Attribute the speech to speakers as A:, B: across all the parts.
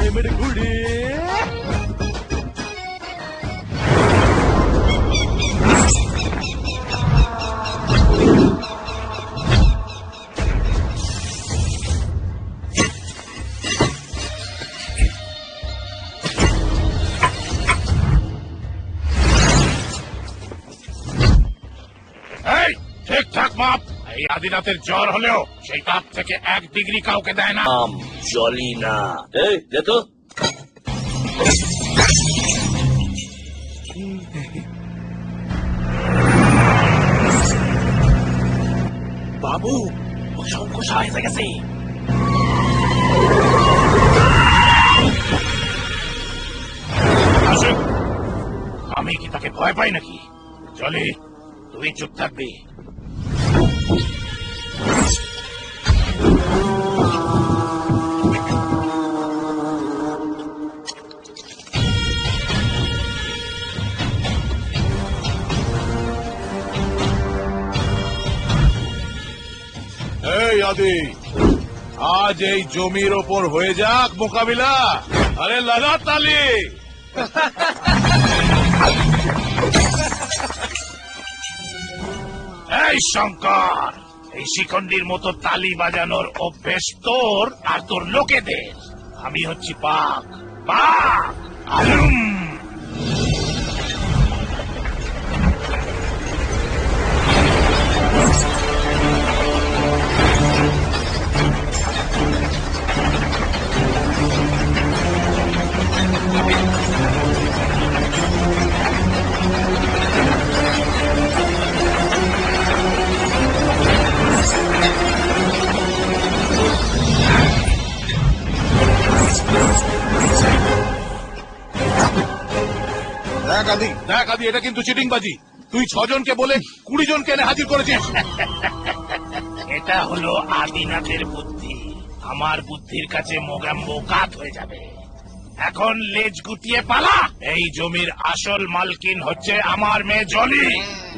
A: প্রেমের ঘুড়ি।
B: ঠিকঠাক মাপ। এই আদিনাথের জ্বর হলেও সেই তাপ থেকে 1 ডিগ্রি কাউকে দেয় না।
C: জলি না। এই দে তো।
B: বাবু, ও সংকোচা এসে গেছে। আমি কি তাকে ভয় পাই নাকি? জলি, তুই চুপ থাকবি।
A: এই আদি, আজ এই জমির ওপর হয়ে যাক মোকাবিলা। আরে লাগা তালি।
B: এই শঙ্কর, এই শিখন্ডির মতো তালি বাজানোর অভ্যেস তোর আর তোর লোকেদের। আমি হচ্ছি বাঘ, বাঘ আলুম।
A: দেখ আদি, এটা কিন্তু চিটিংবাজি। তুই 6 জনকে বলে 20 জনকে এনে হাজির করেছিস।
B: এটা হলো আদিনাথের বুদ্ধি। আমার বুদ্ধির কাছে মোগাম্বো কাত হয়ে যাবে। এখন লেজ গুটিয়ে পালা। এই জমির আসল মালকিন হচ্ছে আমার মেয়ে জলি।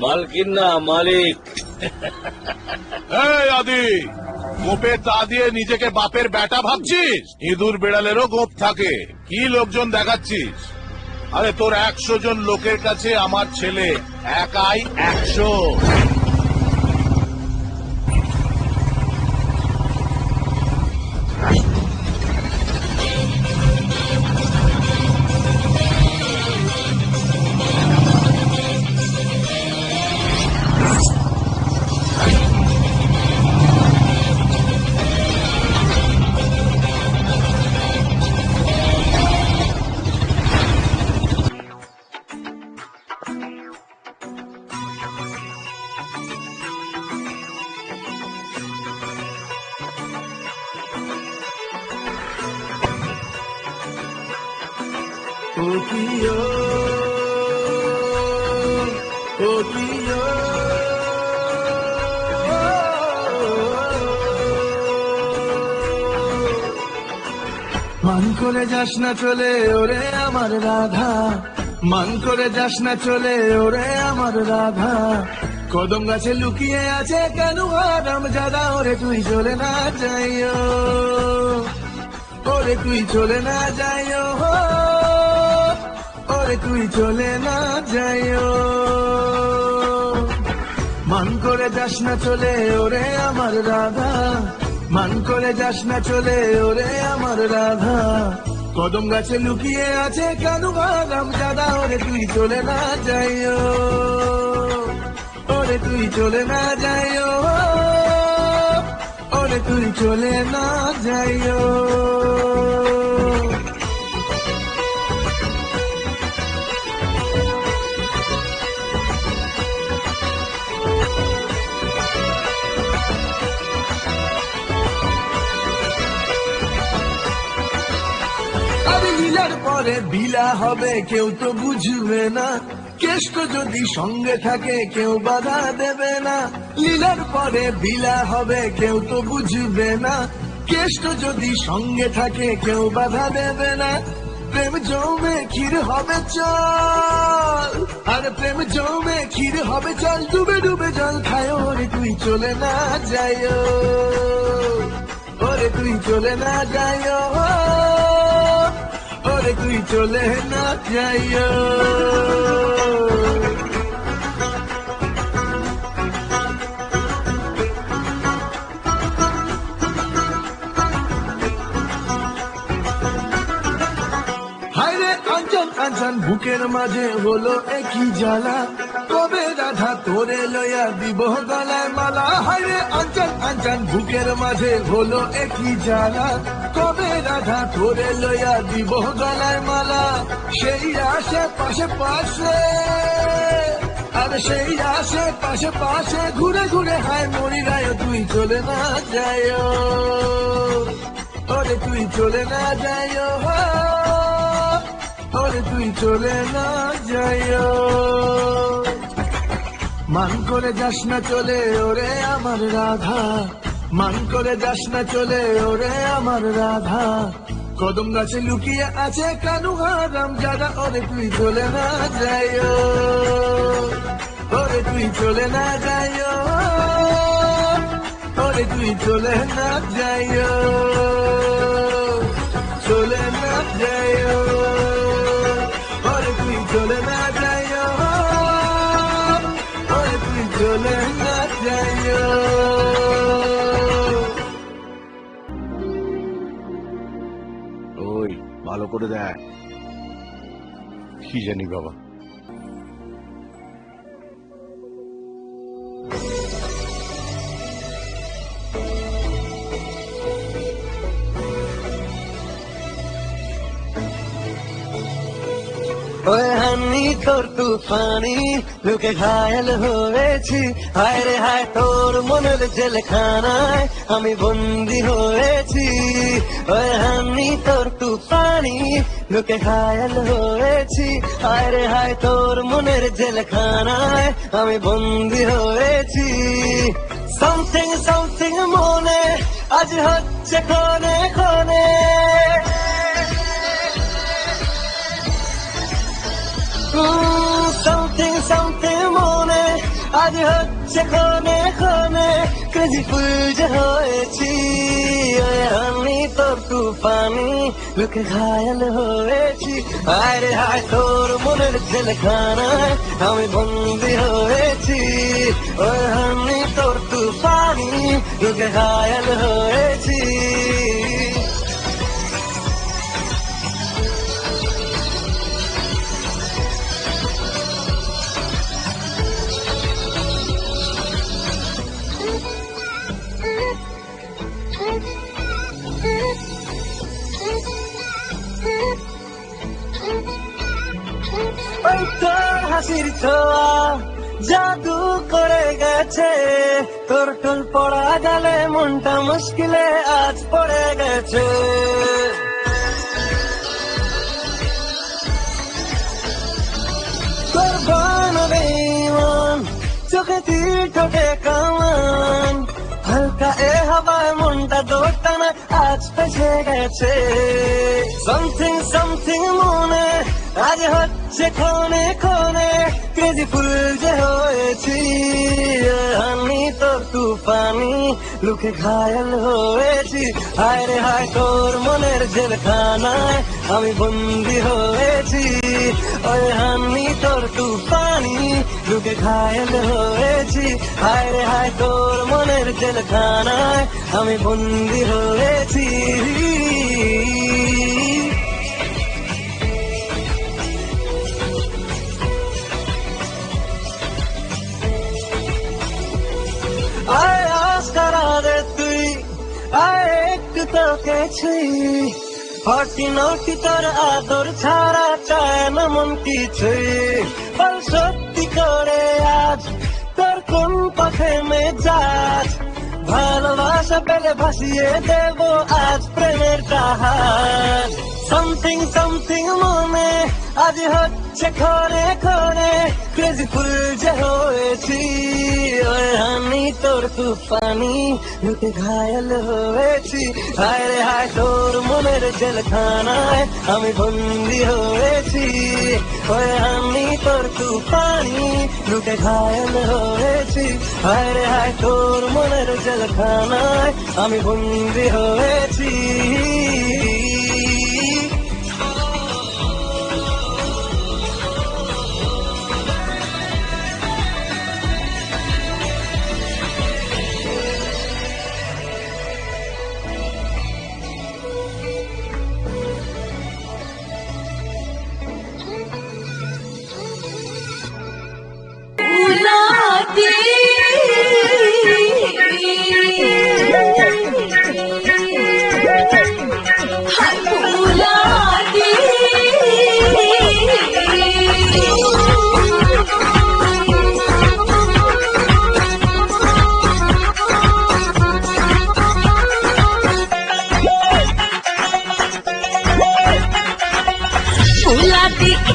C: মালকিন না, মালিক।
A: এই আদি, গোপে তা দিয়ে নিজেকে বাপের বেটা ভাবছিস? ইঁদুর বেড়ালেরও গোপ থাকে। কি লোকজন দেখাচ্ছিস? আরে তোর 100 জন লোকের কাছে আমার ছেলে একাই 100।
D: মান করে যাস না চলে ওরে আমার রাধা, মান করে যাস না চলে ওরে আমার রাধা। কদম গাছে লুকিয়ে আছে কেন আরাম জাদা, ওরে তুই চলে না যাইও, ওরে তুই চলে না যাইও, ওরে তুই চলে না যাইও। মান করে যাস না চলে ওরে আমার রাধা, মান করে যাস না চলে ওরে আমার রাধা। কদম গাছে লুকিয়ে আছে কেন আরাম জাদা, ওরে তুই চলে না যাইও, ওরে তুই চলে না যাইও, ওরে তুই চলে না যাইও। লীলার পরে বিলা হবে কেউ তো বুঝবে না, কেষ্ট যদি সঙ্গে থাকে কেউ বাধা দেবে না। লীলার পরে বিলা হবে কেউ তো বুঝবে না, কেষ্ট যদি সঙ্গে থাকে কেউ বাধা দেবে না। প্রেম জমে ক্ষীর হবে চল, আর প্রেম জমে ক্ষীর হবে চল, ডুবে ডুবে জল খায়, ওরে তুই চলে না যাইও, ওরে তুই চলে না যাইও, ওরে তুই চলে না যাইও। হায়রে কাঞ্চন কাঞ্চন বুকের মাঝে হলো একই জ্বালা, কবে রাধা তোরে লইয়া দিব গলায় মালা। হায়রে আঞ্চন আঞ্চন বুকের মাঝে হলো একই জ্বালা, কবে রাধা তোরে লইয়া দিব গলায় মালা। সেই আসে পাশে পাশে, আর সেই আসে পাশে পাশে ঘুরে ঘুরে হায় মরি রায়, তুই চলে না যায়, ওরে তুই চলে না যায়, ওরে তুই চলে না যাইও। মান করে যাস না চলে ওরে আমার রাধা, মান করে যাস না চলে ওরে আমার রাধা। কদম গাছে লুকিয়ে আছে কানু হারাম জাদা, ওরে তুই চলে না যাইও, ওরে তুই চলে না যাইও, ওরে তুই চলে না যাইও, চলে না যাইও, ওরে তুই চলে না যাইও, ওরে তুই চলে না যাইও।
A: ওই ভালো করে দেখ, কি জানি বাবা।
E: ওই হানি তোর তুফানি লোকে ঘায়াল হয়েছি, হায় রে হায় তোর মনের জেলখানায় আমি বন্দি হয়েছি। ওই হানি তোর তুফানি লোকে ঘায়াল হয়েছি, হায় রে হায় তোর মনের জেলখানায় আমি বন্দি হয়েছি। সামথিং সামথিং মনে আজ হচ্ছে ক্ষণে ক্ষণে, সামথিং সামথিং মনে আজ হচ্ছে ক্ষণে ক্ষণে, ক্রেজি ফুল যে হয়েছি। আমি তোর তুফানি লোকে ঘায়াল হয়েছি, হায় রে হায় তোর মনের জেলখানায় আমি বন্দি হয়েছি। ওই আমি তোর তুফানি লোকে ঘায়াল হয়েছি। ওই তোর হাসির ছোঁয়া জাদু করে গেছে, তোর টুল পড়া জালে মনটা মুশকিলে আজ পড়ে গেছে। তোর বান বেঈমান চোখে তীর ঠোঁটে কামান, হালকা এ হাওয়ায় মনটা দোটানা আজ ফেসে গেছে। সামথিং সামথিং মনে আজ হচ্ছে ক্ষণে ক্ষণে, ক্রেজি ফুল যে হয়েছি। আমি তোর তুফানি লোকে ঘায়াল হয়েছি, হায় রে হায় তোর মনের জেলখানায় আমি বন্দি হয়েছি। ওই আমি তোর তুফানি লোকে ঘায়াল হয়েছি, হায় রে হায় তোর মনের জেলখানায় আমি বন্দি হয়েছি। আয় আস্কারা দে তুই, আয় একটু তোকে ছুঁই, হটি নটি তোর আদর ছাড়া চায় না মন কিছুই। বল সত্যি করে আজ তোর কোন পথে মেজাজ, ভালোবাসা পেলে ভাসিয়ে দেব আজ প্রেমের জাহাজ। সামথিং সামথিং মনে আজ হচ্ছে ক্ষণে ক্ষণে, ক্রেজি ফুল যে হয়েছি। ওই আমি তোর তুফানি লোকে ঘায়াল হয়েছি, হায় রে হায় তোর মনের জেলখানায় আমি বন্দি হয়েছি। ওই আমি তোর তুফানি লোকে ঘায়াল হয়েছি, হায় রে হায় তোর মনের জেলখানায় আমি বন্দি হয়েছি।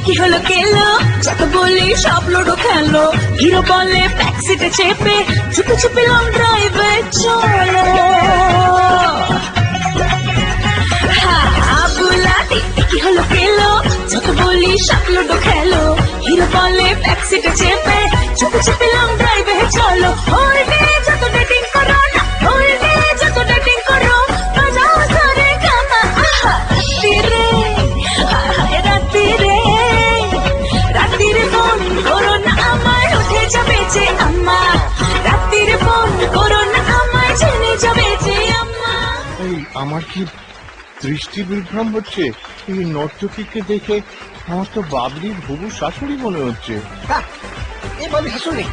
F: কি হলো কেলো যত বলি সব লুডো খেলো হিরো বলে ব্যাক সিটে চেপে চুপি চুপি লং ড্রাইভে চলো বুলাটি কি হলো কেলো যত বলি সব লুডো খেলো হিরো বলে ব্যাক সিটে চেপে চুপি চুপি লং ড্রাইভে চলো ওই ডে যত ডেটিং করো না ওই ডে যত ডেটিং করো বাজাও ধরে গানা রাত্রিরে ফোন করো না আমায় উঠে যাবে যে আম্মা রাত্রিরে ফোন করো না আমায় জেনে যাবে যে আম্মা।
A: এই আমার কি দৃষ্টি বিভ্রম হচ্ছে? এই নর্তকীকে দেখে আমার তো বাবলির হবু শাশুড়ি মনে হচ্ছে।
E: এই বাবলি শাশুড়ি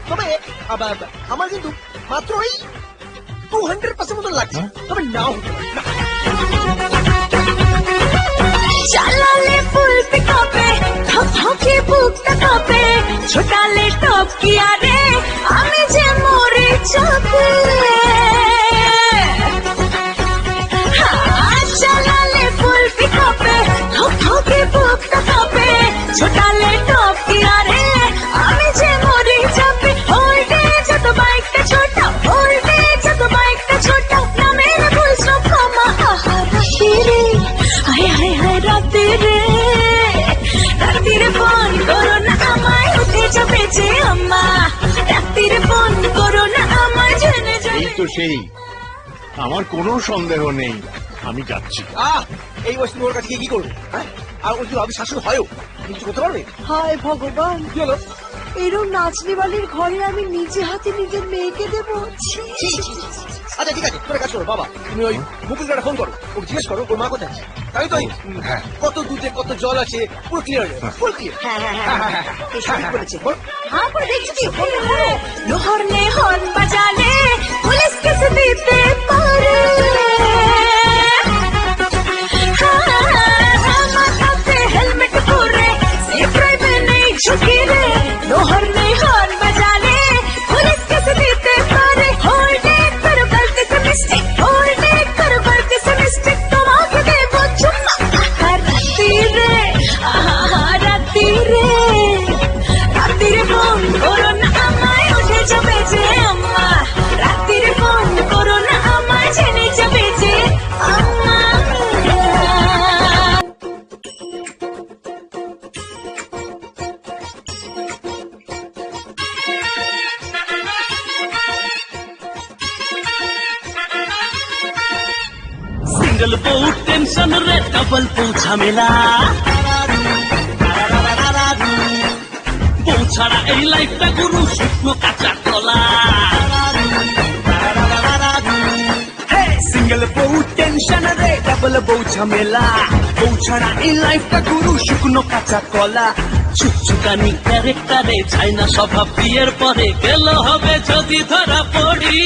E: তবে আমার কিন্তু মাত্র ওই 200% মতো লাগছে, তবে নাও হতে পারে না।
F: চালালে ফুল পিকাপে ধপধপে বুকটা কাঁপে ছোটালে টপ কি আরে আমি যে মরে যাবে চালালে ফুল পিকাপে ধপধপে বুকটা কাঁপে ছোটালে টপ কি আরে আমি যে মরে যাবে ওই ডে যত বাইকটা ছোটা ওই ডে যত বাইকটা ছোটা নামের ভুল সব ক্ষমা আহা রাত্রিরে হায় হায় হায় রাত্রিরে রাত্রিরে ফোন করো না আমায় উঠে যাবে যে আম্মা রাত্রিরে ফোন করো না আমায় জেনে যাবে।
A: এই তো সেই, আমার কোনো সন্দেহ নেই, আমি যাচ্ছি।
E: এই বয়স তুমি ওর কাছে গিয়ে কি করবে? হ্যাঁ, আর ওর যদি আমি শাশুড়ি হয়ও কিছু করতে পারবে?
G: হায় ভগবান,
E: কি হলো?
G: এরম নাচনিবালির ঘরে আমি নিজে হাতে নিজের মেয়েকে দেবো? ছি।
E: আচ্ছা ঠিক আছে, তোর কাজ করো বাবা, তুমি ওই মুকুলকে ফোন করো, ওকে জিজ্ঞেস করো ওর মা কোথায় আছে। তাই তো কত দুধে কত জল আছে পুরো ক্লিয়ার, ফুল ক্লিয়ার।
F: हाँ पर देखती लोहर ने हॉर्न बजाने पुलिस किस दीते पारे माथे हेलमेट पूरे सेफ ड्राइव नहीं झुकी रे लोहर ने हॉर्न बजाने पुलिस किस दीते पारे होल्डे करो गलती से मिस्टेक होल्डे करो गलती से मिस्टेक तुम आगे दे वो चुम्मा राती रे राती रे রাত্রিরে ফোন করো না আমায় উঠে যাবে যে আম্মা রাত্রিরে ফোন করো না আমায় জেনে যাবে যে আম্মা।
H: सिंगल बहुत टेंशन रे डबल पहुंचा मिला পৌঁছারা এই লাইফটা গুরু শুকনো কাঁচা কলা
D: সিঙ্গেল বউ টেনশন রে ডাবল বউ ঝামেলা পৌঁছানা এই লাইফটা গুরু শুকনো কাঁচা কলা
H: ছুকছুকানি ক্যারেক্টারে চাইনা স্বভাব বিয়ের পরে গেল হবে যদি ধরা পড়ি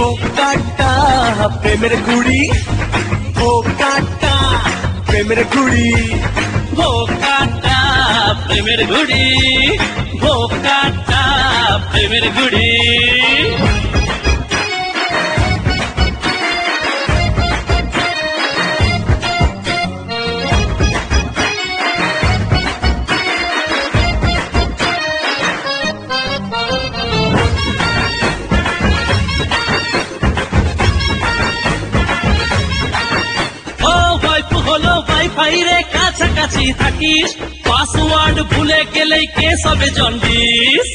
D: ও কাটা প্রেমের কুড়ি ও কাটা প্রেমের কুড়ি
H: ভোকাটা প্রেমের ঘুড়ি ভোকাটা প্রেমের ঘুড়ি হলো ওয়াইফাই রে কাছাকাছি থাকিস পাসওয়ার্ড ভুলে গেলেই কেস হবে জন্ডিস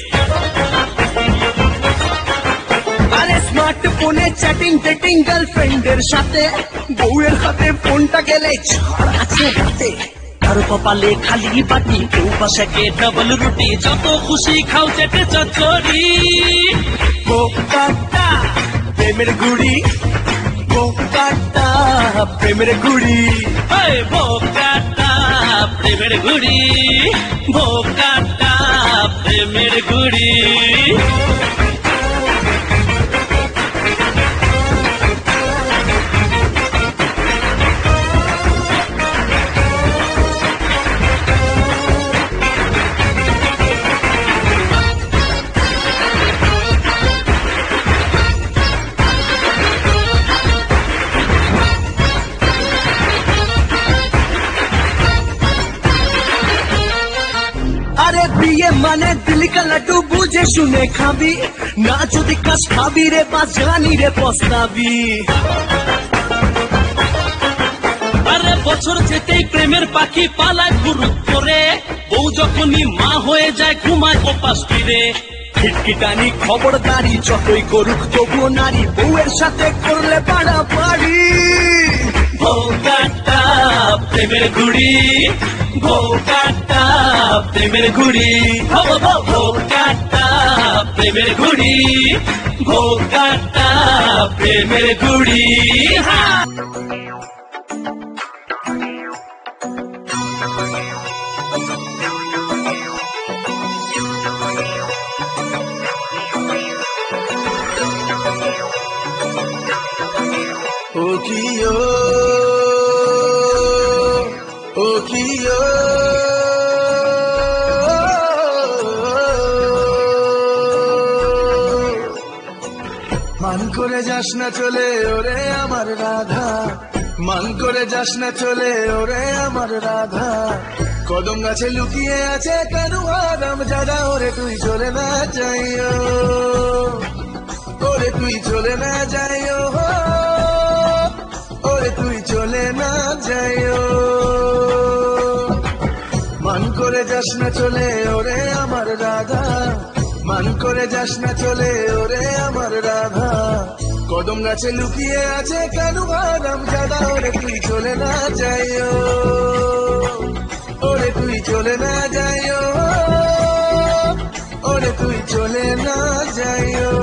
D: আরে স্মার্টফোনে চ্যাটিং ডেটিং গার্লফ্রেন্ডের সাথে বউয়ের হাতে ফোনটা গেলে ছাড় আছে রাতে
H: কারো কপালে খালি বাটি কেউ বাসাকে ডাবল রুটি যত খুশি খাও চেটে চচ্চড়ি
D: ও কাটা প্রেমের গুড়ি ও কাটা প্রেমের গুড়ি
H: ভোকাটা প্রেমের ঘুড়ি ভোকাটা প্রেমের ঘুড়ি
E: মানে দিলি কা লাড্ডু বুঝে শুনে খাবি না, যদি কাজ খাবি রে বা জানি রে পস্তাবি।
H: আরে বছর যেতেই প্রেমের পাখি পালায় ফুরুত করে, বউ যখনই মা হয়ে যায় ঘুমায় ওপাশ ফিরে।
E: খিটখিটানি খবরদারি যতই করুক তবুও নারী বউয়ের সাথে করলে পাড়াপাড়ি।
H: ভোগাটা প্রেমের ঘুড়ি, ভোগাটা প্রেমের ঘুড়ি, ভোগাটা প্রেমের ঘুড়ি, ভোগাটা প্রেমের ঘুড়ি। হ্যাঁ।
D: ও কিও, ও কিও, মান করে যাস না চলে ওরে আমার রাধা, মান করে যাস না চলে ওরে আমার রাধা। কদম গাছে লুকিয়ে আছে কেন আরাম জাদা, ওরে তুই চলে না যাইও, ওরে তুই চলে না যাইও, ওরে তুই চলে না যাইও। মান করে যাস না চলে ওরে আমার রাধা, মান করে যাস না চলে ওরে আমার রাধা। কদম গাছে লুকিয়ে আছে কেন আরাম জাদা, ওরে তুই চলে না যাইও, ওরে তুই চলে না যাইও, ওরে তুই চলে না যাইও।